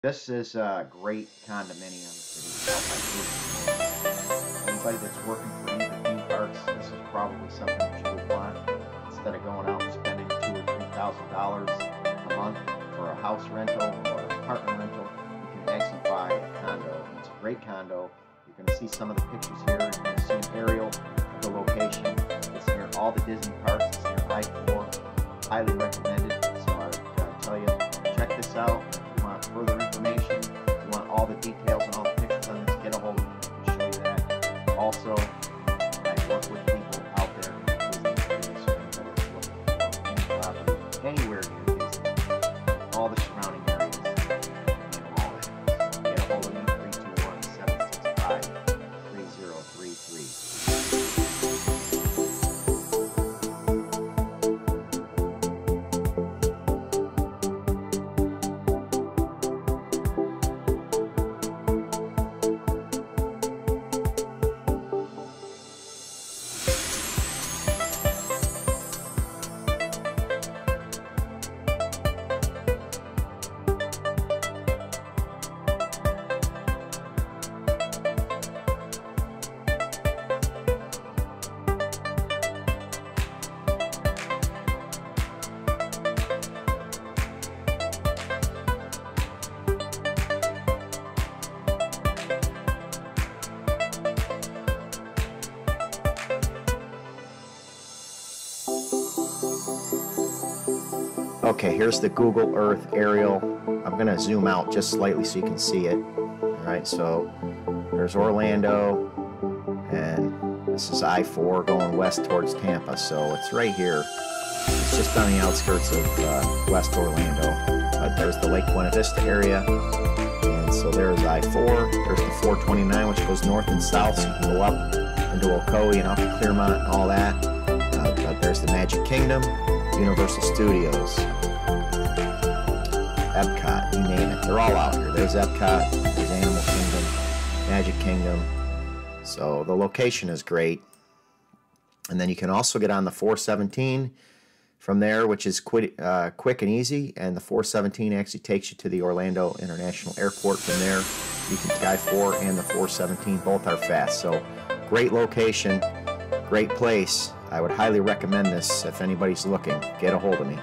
This is a great condominium that is out by anybody that's working for any of the theme parks. This is probably something that you would want instead of going out and spending $2,000 or $3,000 a month for a house rental or an apartment rental. You can actually buy a condo. It's a great condo. You're going to see some of the pictures here. You're going to see an aerial of the location. It's near all the Disney parks. It's near I-4. Highly recommended. So I would tell you, check this out. If you want further information, if you want all the details and all the pictures on this, get a hold of me. I can show you that. Also, I work with people out there in the business areas, so anybody that's looking for any property anywhere near Disney, all the surrounding areas, and all that. So get a hold of me, 321-765-3033. Okay, here's the Google Earth aerial. I'm going to zoom out just slightly so you can see it. Alright, so there's Orlando, and this is I-4 going west towards Tampa, so it's right here. It's just on the outskirts of West Orlando. There's the Lake Buena Vista area, and so there's I-4, there's the 429, which goes north and south, so you can go up into Ocoee and up to Clearmont and all that. But there's the Magic Kingdom, Universal Studios, Epcot, you name it. They're all out here. There's Epcot, there's Animal Kingdom, Magic Kingdom. So the location is great. And then you can also get on the 417 from there, which is quick and easy. And the 417 actually takes you to the Orlando International Airport from there. You can Sky 4 and the 417, both are fast. So great location, great place. I would highly recommend this if anybody's looking. Get a hold of me.